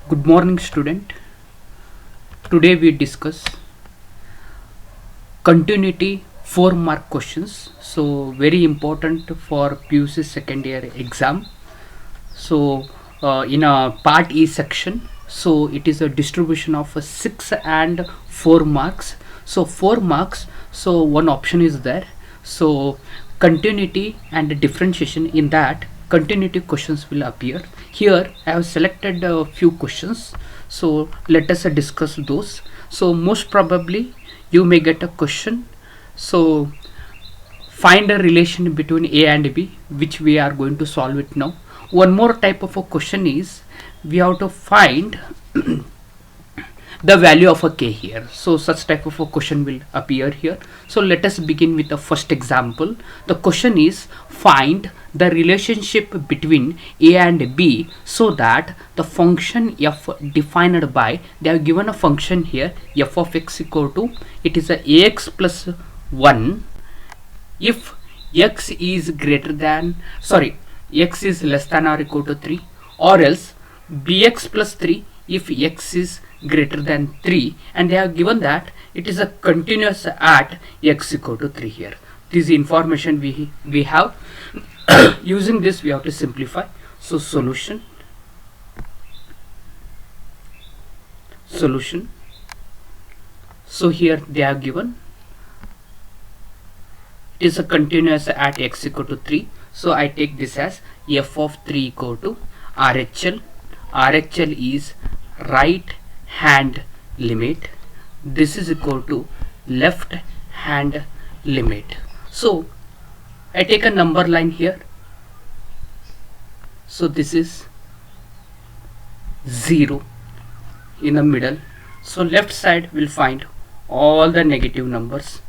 Good morning, student. Today we discuss continuity 4-mark questions. So very important for PUC second year exam. So in a part E section, so it is a distribution of 6 and 4 marks. So 4 marks. So one option is there. So continuity and differentiation, in that continuity questions will appear. Here I have selected a few questions, so let us discuss those. So most probably you may get a question, so find a relation between A and B, which we are going to solve it now. One more type of a question is we have to find the value of a k here. So such type of a question will appear here. So let us begin with the first example. The question is find the relationship between a and b so that the function f defined by, they have given a function here f of x equal to, it is a ax plus 1 if x is greater than, x is less than or equal to 3, or else bx plus 3 if x is greater than 3, and they have given that it is a continuous at x equal to 3 here. This is information we have. Using this we have to simplify. So solution. So here they have given it is a continuous at x equal to 3. So I take this as f of 3 equal to RHL. RHL is right hand limit. This is equal to left hand limit. So I take a number line here. So this is 0 in the middle. So left side will find all the negative numbers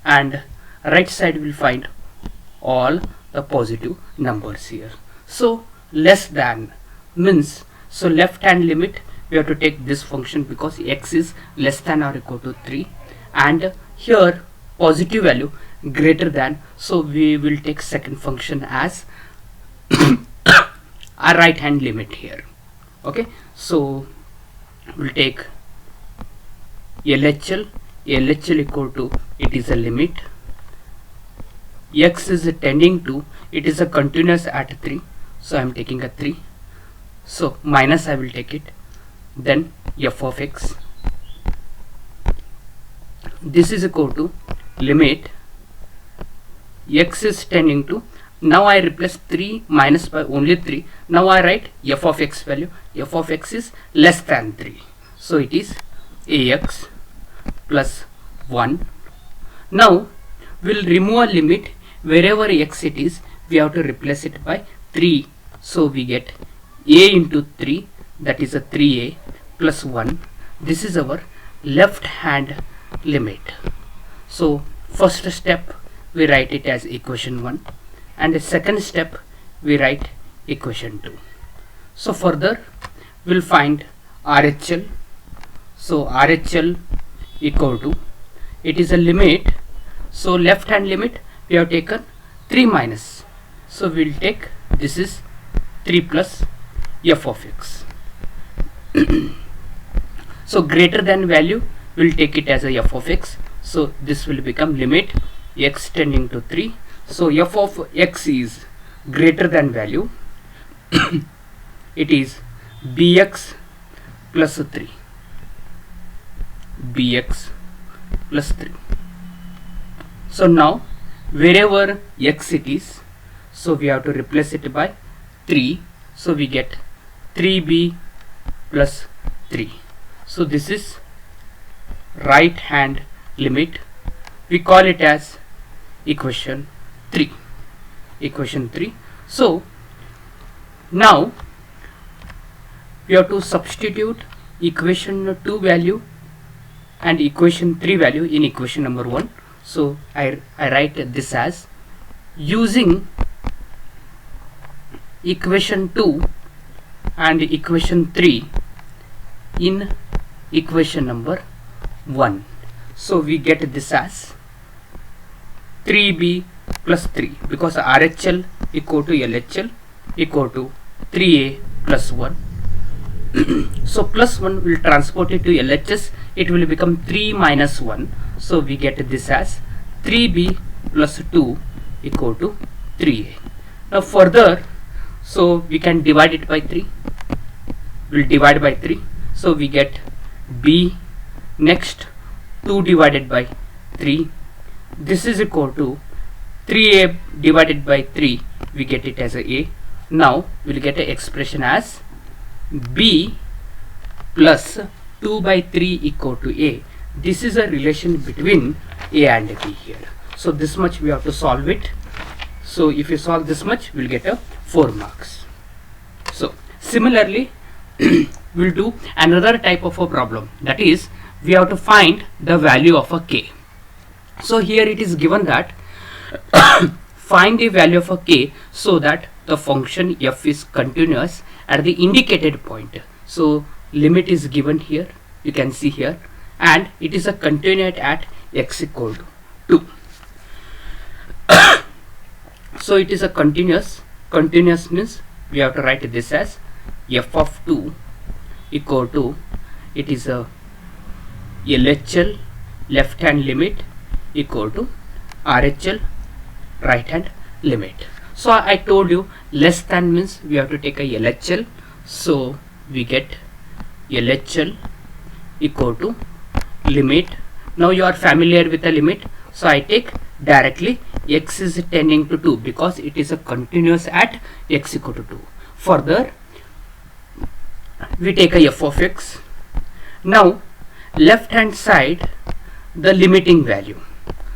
and right side will find all the positive numbers here. So less than means, so left hand limit we have to take this function because x is less than or equal to 3, and here positive value greater than, so we will take second function as a right hand limit here. Okay, so we'll take LHL equal to, it is a limit, x is tending to, it is a continuous at 3, so I am taking a 3, so minus I will take it, then f of x, this is equal to limit x is tending to, now I replace 3 minus by only 3, now I write f of x value, f of x is less than 3, so it is ax plus 1. Now we'll remove a limit wherever x it is, we have to replace it by 3, so we get a into 3, that is a 3a plus 1. This is our left hand limit. So first step we write it as equation 1, and the second step we write equation 2. So further we'll find RHL. So RHL equal to, it is a limit, so left hand limit we have taken 3 minus, so we'll take, this is 3 plus f of x. So greater than value we'll take it as a f of x, so this will become limit x tending to 3, so f of x is greater than value it is bx plus 3, bx plus 3. So now wherever x it is, so we have to replace it by 3, so we get 3b plus 3. So this is right hand limit, we call it as equation 3. So now we have to substitute equation 2 value and equation 3 value in equation number 1. So I write this as, using equation 2 and equation 3 in equation number 1. So we get this as 3b plus 3, because RHL equal to LHL equal to 3a plus 1. So plus 1 will transport it to LHS, it will become 3 minus 1. So we get this as 3b plus 2 equal to 3a. Now further, so we can divide it by 3. We'll divide by 3. So we get b, next 2 divided by 3. This is equal to 3a divided by 3. We get it as a. Now we'll get an expression as b plus 2 by 3 equal to a. This is a relation between a and b here. So this much we have to solve it. So if you solve this much, we'll get a 4 marks. So similarly, we'll do another type of a problem, that is we have to find the value of a k. So here it is given that find the value of a k so that the function f is continuous at the indicated point. So limit is given here, you can see here, and it is a continuous at x equal to 2. So it is a continuous means we have to write this as f of 2 equal to, it is a LHL left hand limit equal to RHL right hand limit. So I told you less than means we have to take a LHL. So we get LHL equal to limit. Now you are familiar with the limit, so I take directly x is tending to 2 because it is a continuous at x equal to 2. Further we take a f of x. Now left hand side the limiting value.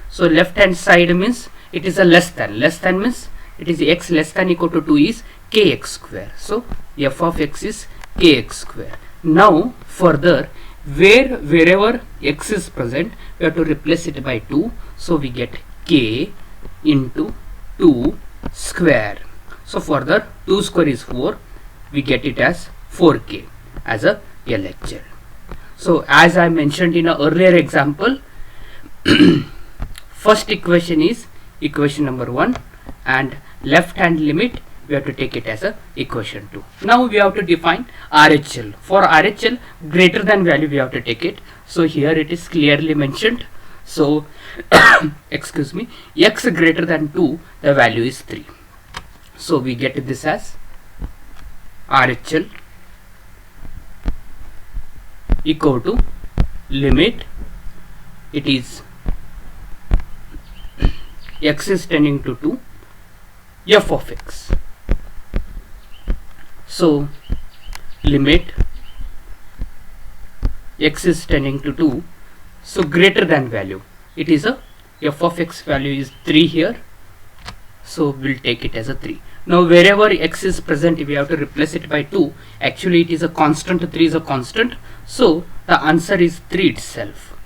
So left hand side means it is a less than means it is x less than equal to 2 is kx square. So f of x is kx square. Now further wherever x is present, we have to replace it by 2. So we get k into 2 square. So further 2 square is 4, we get it as 4k as a LHL. So as I mentioned in an earlier example, first equation is equation number 1 and left hand limit we have to take it as a equation 2. Now we have to define RHL. For RHL greater than value we have to take it. So here it is clearly mentioned. So excuse me, x greater than 2, the value is 3. So we get this as RHL equal to limit, it is x is tending to 2 f of x. So limit x is tending to 2, so greater than value, it is a f of x value is 3 here, so we'll take it as a 3. Now wherever x is present we have to replace it by 2. Actually it is a constant, 3 is a constant, so the answer is 3 itself.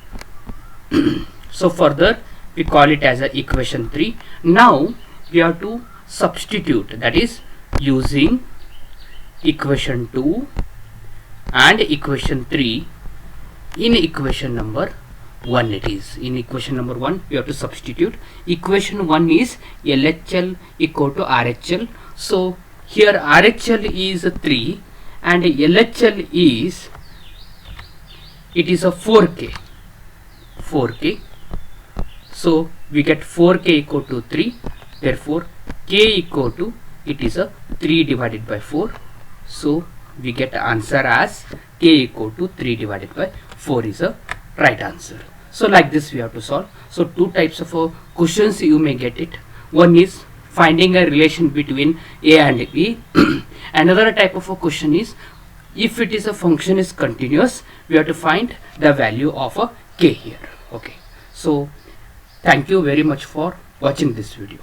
So further we call it as a equation 3. Now we have to substitute, that is using equation 2 and equation 3 in equation number 1. It is in equation number 1 we have to substitute. Equation 1 is LHL equal to RHL. So here RHL is 3 and LHL is, it is a 4k. So we get 4k equal to 3, therefore k equal to, it is a 3 divided by 4. So we get the answer as k equal to 3 divided by 4 is a right answer. So like this we have to solve. So two types of questions you may get it. One is finding a relation between a and b. Another type of a question is if it is a function is continuous, we have to find the value of a k here. Okay, so thank you very much for watching this video.